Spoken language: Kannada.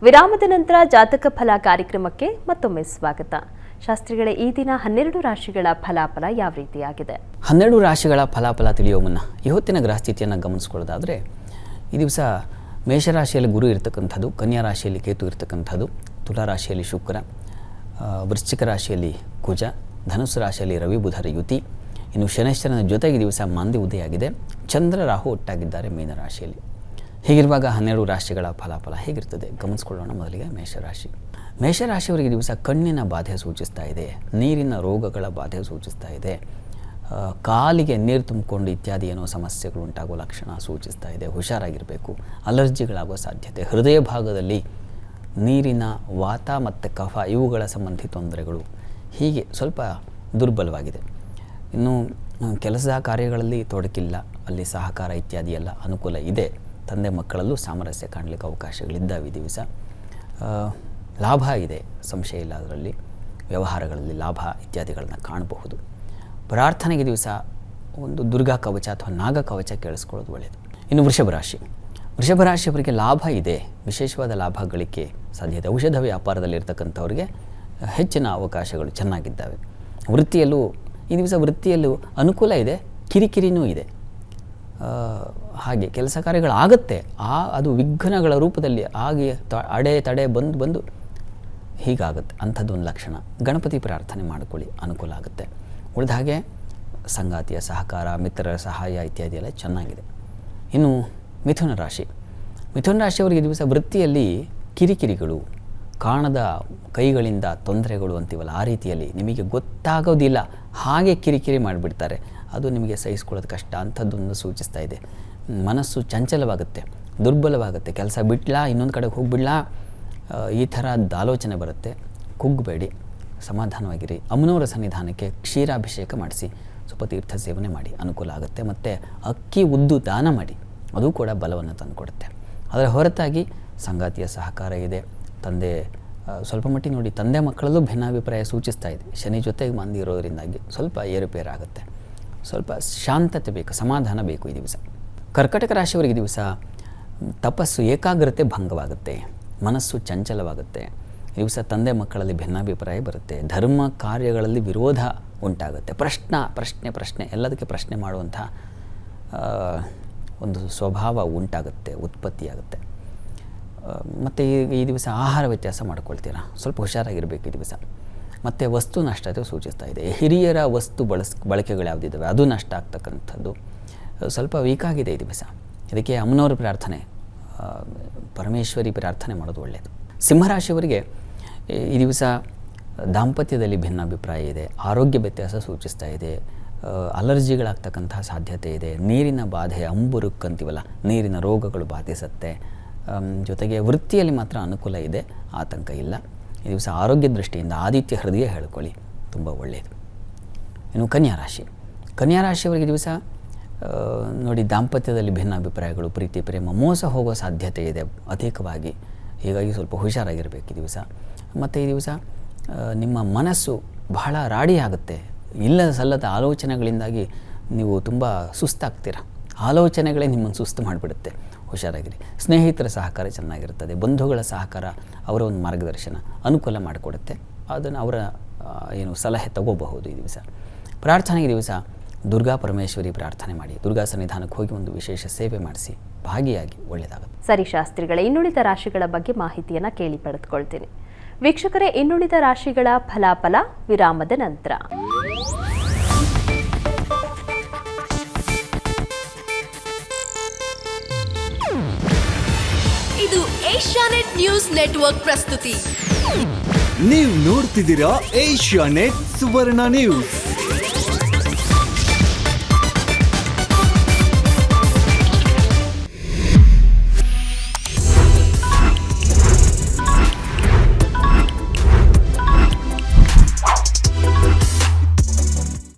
ವಿರಾಮದ ನಂತರ ಜಾತಕ ಫಲ ಕಾರ್ಯಕ್ರಮಕ್ಕೆ ಮತ್ತೊಮ್ಮೆ ಸ್ವಾಗತ. ಶಾಸ್ತ್ರಿಗಳೇ, ಈ ದಿನ 12 ರಾಶಿಗಳ ಫಲಾಫಲ ಯಾವ ರೀತಿಯಾಗಿದೆ? 12 ರಾಶಿಗಳ ಫಲಾಫಲ ತಿಳಿಯೋ ಮುನ್ನ ಇವತ್ತಿನ ಗ್ರಹಸ್ಥಿತಿಯನ್ನು ಗಮನಿಸ್ಕೊಳ್ಳೋದಾದರೆ, ಈ ದಿವಸ ಮೇಷರಾಶಿಯಲ್ಲಿ ಗುರು ಇರತಕ್ಕಂಥದ್ದು, ಕನ್ಯಾ ರಾಶಿಯಲ್ಲಿ ಕೇತು ಇರತಕ್ಕಂಥದ್ದು, ತುಲಾ ರಾಶಿಯಲ್ಲಿ ಶುಕ್ರ, ವೃಶ್ಚಿಕ ರಾಶಿಯಲ್ಲಿ ಕುಜ, ಧನುಸ್ಸು ರಾಶಿಯಲ್ಲಿ ರವಿ ಬುಧರ ಯುತಿ, ಇನ್ನು ಶನೈಶ್ವರನ ಜೊತೆಗೆ ದಿವಸ ಮಾಂದಿ ಉದಯಾಗಿದೆ. ಚಂದ್ರ ರಾಹು ಒಟ್ಟಾಗಿದ್ದಾರೆ ಮೀನರಾಶಿಯಲ್ಲಿ. ಹೀಗಿರುವಾಗ 12 ರಾಶಿಗಳ ಫಲಾಫಲ ಹೇಗಿರ್ತದೆ ಗಮನಿಸ್ಕೊಳ್ಳೋಣ. ಮೊದಲಿಗೆ ಮೇಷರಾಶಿಯವರಿಗೆ ದಿವಸ ಕಣ್ಣಿನ ಬಾಧೆ ಸೂಚಿಸ್ತಾ ಇದೆ, ನೀರಿನ ರೋಗಗಳ ಬಾಧೆ ಸೂಚಿಸ್ತಾ ಇದೆ, ಕಾಲಿಗೆ ನೀರು ತುಂಬಿಕೊಂಡು ಇತ್ಯಾದಿ ಏನೋ ಸಮಸ್ಯೆಗಳು ಉಂಟಾಗುವ ಲಕ್ಷಣ ಸೂಚಿಸ್ತಾ ಇದೆ. ಹುಷಾರಾಗಿರಬೇಕು. ಅಲರ್ಜಿಗಳಾಗುವ ಸಾಧ್ಯತೆ, ಹೃದಯ ಭಾಗದಲ್ಲಿ ನೀರಿನ ವಾತ ಮತ್ತು ಕಫ ಇವುಗಳ ಸಂಬಂಧಿ ತೊಂದರೆಗಳು, ಹೀಗೆ ಸ್ವಲ್ಪ ದುರ್ಬಲವಾಗಿದೆ. ಇನ್ನು ಕೆಲಸದ ಕಾರ್ಯಗಳಲ್ಲಿ ತೊಡಕಿಲ್ಲ, ಅಲ್ಲಿ ಸಹಕಾರ ಇತ್ಯಾದಿ ಎಲ್ಲ ಅನುಕೂಲ ಇದೆ. ತಂದೆ ಮಕ್ಕಳಲ್ಲೂ ಸಾಮರಸ್ಯ ಕಾಣಲಿಕ್ಕೆ ಅವಕಾಶಗಳಿದ್ದಾವೆ. ಈ ದಿವಸ ಲಾಭ ಇದೆ, ಸಂಶಯ ಇಲ್ಲ. ಅದರಲ್ಲಿ ವ್ಯವಹಾರಗಳಲ್ಲಿ ಲಾಭ ಇತ್ಯಾದಿಗಳನ್ನು ಕಾಣಬಹುದು. ಪ್ರಾರ್ಥನೆಗೆ ದಿವಸ ಒಂದು ದುರ್ಗಾ ಕವಚ ಅಥವಾ ನಾಗ ಕವಚ ಕೇಳಿಸ್ಕೊಳ್ಳೋದು ಒಳ್ಳೆಯದು. ಇನ್ನು ವೃಷಭ ರಾಶಿಯವರಿಗೆ ಲಾಭ ಇದೆ, ವಿಶೇಷವಾದ ಲಾಭ ಗಳಿಕೆ ಸಾಧ್ಯತೆ. ಔಷಧ ವ್ಯಾಪಾರದಲ್ಲಿರ್ತಕ್ಕಂಥವ್ರಿಗೆ ಹೆಚ್ಚಿನ ಅವಕಾಶಗಳು ಚೆನ್ನಾಗಿದ್ದಾವೆ. ಈ ದಿವಸ ವೃತ್ತಿಯಲ್ಲೂ ಅನುಕೂಲ ಇದೆ, ಕಿರಿಕಿರಿನೂ ಇದೆ. ಹಾಗೆ ಕೆಲಸ ಕಾರ್ಯಗಳಾಗತ್ತೆ, ಅದು ವಿಘ್ನಗಳ ರೂಪದಲ್ಲಿ ಆಗಿ ತಡೆ ಬಂದು ಹೀಗಾಗುತ್ತೆ. ಅಂಥದ್ದೊಂದು ಲಕ್ಷಣ. ಗಣಪತಿ ಪ್ರಾರ್ಥನೆ ಮಾಡಿಕೊಳ್ಳಿ, ಅನುಕೂಲ ಆಗುತ್ತೆ. ಉಳಿದ ಹಾಗೆ ಸಂಗಾತಿಯ ಸಹಕಾರ, ಮಿತ್ರರ ಸಹಾಯ ಇತ್ಯಾದಿ ಎಲ್ಲ ಚೆನ್ನಾಗಿದೆ. ಇನ್ನು ಮಿಥುನ ರಾಶಿಯವರಿಗೆ ದಿವಸ ವೃತ್ತಿಯಲ್ಲಿ ಕಿರಿಕಿರಿಗಳು, ಕಾಣದ ಕೈಗಳಿಂದ ತೊಂದರೆಗಳು ಅಂತೀವಲ್ಲ, ಆ ರೀತಿಯಲ್ಲಿ ನಿಮಗೆ ಗೊತ್ತಾಗೋದಿಲ್ಲ, ಹಾಗೆ ಕಿರಿಕಿರಿ ಮಾಡಿಬಿಡ್ತಾರೆ. ಅದು ನಿಮಗೆ ಸಹಿಸ್ಕೊಳ್ಳೋದು ಕಷ್ಟ. ಅಂಥದ್ದೊಂದು ಸೂಚಿಸ್ತಾ ಇದೆ. ಮನಸ್ಸು ಚಂಚಲವಾಗುತ್ತೆ, ದುರ್ಬಲವಾಗುತ್ತೆ. ಕೆಲಸ ಬಿಡ್ಲಾ, ಇನ್ನೊಂದು ಕಡೆಗೆ ಹೋಗಿಬಿಡ್ಲಾ, ಈ ಥರದ್ದು ಆಲೋಚನೆ ಬರುತ್ತೆ. ಕುಗ್ಗಬೇಡಿ, ಸಮಾಧಾನವಾಗಿರಿ. ಅಮ್ಮನವರ ಸನ್ನಿಧಾನಕ್ಕೆ ಕ್ಷೀರಾಭಿಷೇಕ ಮಾಡಿಸಿ, ಸ್ವಲ್ಪ ತೀರ್ಥ ಸೇವನೆ ಮಾಡಿ, ಅನುಕೂಲ ಆಗುತ್ತೆ. ಮತ್ತು ಅಕ್ಕಿ ಉದ್ದು ದಾನ ಮಾಡಿ, ಅದು ಕೂಡ ಬಲವನ್ನು ತಂದುಕೊಡುತ್ತೆ. ಅದರ ಹೊರತಾಗಿ ಸಂಗಾತಿಯ ಸಹಕಾರ ಇದೆ. ಸ್ವಲ್ಪ ಮಟ್ಟಿಗೆ ನೋಡಿ, ತಂದೆ ಮಕ್ಕಳಲ್ಲೂ ಭಿನ್ನಾಭಿಪ್ರಾಯ ಸೂಚಿಸ್ತಾ ಇದೆ. ಶನಿ ಜೊತೆಗೆ ಮಂದಿ ಇರೋದರಿಂದಾಗಿ ಸ್ವಲ್ಪ ಏರುಪೇರಾಗುತ್ತೆ. ಸ್ವಲ್ಪ ಶಾಂತತೆ ಬೇಕು, ಸಮಾಧಾನ ಬೇಕು ಈ ದಿವಸ. ಕರ್ಕಟಕ ರಾಶಿಯವರಿಗೆ ದಿವಸ ತಪಸ್ಸು, ಏಕಾಗ್ರತೆ ಭಂಗವಾಗುತ್ತೆ, ಮನಸ್ಸು ಚಂಚಲವಾಗುತ್ತೆ. ಈ ದಿವಸ ತಂದೆ ಮಕ್ಕಳಲ್ಲಿ ಭಿನ್ನಾಭಿಪ್ರಾಯ ಬರುತ್ತೆ. ಧರ್ಮ ಕಾರ್ಯಗಳಲ್ಲಿ ವಿರೋಧ ಉಂಟಾಗುತ್ತೆ. ಪ್ರಶ್ನೆ ಎಲ್ಲದಕ್ಕೆ ಪ್ರಶ್ನೆ ಮಾಡುವಂಥ ಒಂದು ಸ್ವಭಾವ ಉಂಟಾಗುತ್ತೆ, ಉತ್ಪತ್ತಿಯಾಗುತ್ತೆ. ಮತ್ತು ಈ ದಿವಸ ಆಹಾರ ವ್ಯತ್ಯಾಸ ಮಾಡ್ಕೊಳ್ತೀರಾ, ಸ್ವಲ್ಪ ಹುಷಾರಾಗಿರಬೇಕು ಈ ದಿವಸ. ಮತ್ತು ವಸ್ತು ನಷ್ಟತೆ ಸೂಚಿಸ್ತಾ ಇದೆ. ಹಿರಿಯರ ವಸ್ತು ಬಳಕೆಗಳು ಯಾವುದಿದ್ದಾವೆ ಅದು ನಷ್ಟ ಆಗ್ತಕ್ಕಂಥದ್ದು ಸ್ವಲ್ಪ ವೀಕಾಗಿದೆ ಈ ದಿವಸ. ಇದಕ್ಕೆ ಅಮ್ಮನವರ ಪ್ರಾರ್ಥನೆ, ಪರಮೇಶ್ವರಿ ಪ್ರಾರ್ಥನೆ ಮಾಡೋದು ಒಳ್ಳೆಯದು. ಸಿಂಹರಾಶಿಯವರಿಗೆ ಈ ದಿವಸ ದಾಂಪತ್ಯದಲ್ಲಿ ಭಿನ್ನಾಭಿಪ್ರಾಯ ಇದೆ, ಆರೋಗ್ಯ ವ್ಯತ್ಯಾಸ ಸೂಚಿಸ್ತಾ ಇದೆ, ಅಲರ್ಜಿಗಳಾಗ್ತಕ್ಕಂತಹ ಸಾಧ್ಯತೆ ಇದೆ. ನೀರಿನ ಬಾಧೆ, ಅಂಬುರುಕ್ಕಂತೀವಲ್ಲ, ನೀರಿನ ರೋಗಗಳು ಬಾಧಿಸುತ್ತೆ. ಜೊತೆಗೆ ವೃತ್ತಿಯಲ್ಲಿ ಮಾತ್ರ ಅನುಕೂಲ ಇದೆ, ಆತಂಕ ಇಲ್ಲ. ಈ ದಿವಸ ಆರೋಗ್ಯ ದೃಷ್ಟಿಯಿಂದ ಆದಿತ್ಯ ಹೃದಯ ಹೇಳ್ಕೊಳ್ಳಿ, ತುಂಬ ಒಳ್ಳೆಯದು. ಇನ್ನು ಕನ್ಯಾ ರಾಶಿಯವರಿಗೆ ದಿವಸ ನೋಡಿ, ದಾಂಪತ್ಯದಲ್ಲಿ ಭಿನ್ನಾಭಿಪ್ರಾಯಗಳು, ಪ್ರೀತಿ ಪ್ರೇಮ, ಮೋಸ ಹೋಗೋ ಸಾಧ್ಯತೆ ಇದೆ ಅಧಿಕವಾಗಿ. ಹೀಗಾಗಿ ಸ್ವಲ್ಪ ಹುಷಾರಾಗಿರಬೇಕು ಈ ದಿವಸ. ಮತ್ತು ಈ ದಿವಸ ನಿಮ್ಮ ಮನಸ್ಸು ಬಹಳ ರಾಡಿ ಆಗುತ್ತೆ. ಇಲ್ಲದ ಸಲ್ಲದ ಆಲೋಚನೆಗಳಿಂದಾಗಿ ನೀವು ತುಂಬ ಸುಸ್ತಾಗ್ತೀರ. ಆಲೋಚನೆಗಳೇ ನಿಮ್ಮನ್ನು ಸುಸ್ತು ಮಾಡಿಬಿಡುತ್ತೆ. ಹುಷಾರಾಗಿರಿ. ಸ್ನೇಹಿತರ ಸಹಕಾರ ಚೆನ್ನಾಗಿರ್ತದೆ. ಬಂಧುಗಳ ಸಹಕಾರ, ಅವರ ಒಂದು ಮಾರ್ಗದರ್ಶನ ಅನುಕೂಲ ಮಾಡಿಕೊಡುತ್ತೆ. ಅದನ್ನು ಅವರ ಸಲಹೆ ತಗೋಬಹುದು ಈ ದಿವಸ. ಪ್ರಾರ್ಥನೆಗೆ ದಿವಸ ದುರ್ಗಾ ಪರಮೇಶ್ವರಿ ಪ್ರಾರ್ಥನೆ ಮಾಡಿ, ದುರ್ಗಾ ಸನ್ನಿಧಾನಕ್ಕೆ ಹೋಗಿ ಒಂದು ವಿಶೇಷ ಸೇವೆ ಮಾಡಿಸಿ, ಭಾಗಿಯಾಗಿ ಒಳ್ಳೆಯದಾಗುತ್ತೆ. ಸರಿ ಶಾಸ್ತ್ರಿಗಳೇ, ಇನ್ನುಳಿದ ರಾಶಿಗಳ ಬಗ್ಗೆ ಮಾಹಿತಿಯನ್ನು ಕೇಳಿ ಪಡೆದುಕೊಳ್ತೀನಿ. ವೀಕ್ಷಕರೇ, ಇನ್ನುಳಿದ ರಾಶಿಗಳ ಫಲಾಫಲ ವಿರಾಮದ ನಂತರ. ಇದು ಏಷ್ಯಾನೆಟ್ ನ್ಯೂಸ್ ನೆಟ್ವರ್ಕ್ ಪ್ರಸ್ತುತಿ. ನೀವು ನೋಡ್ತಿದ್ದೀರಾ ಏಷ್ಯಾನೆಟ್ ಸುವರ್ಣ ನ್ಯೂಸ್.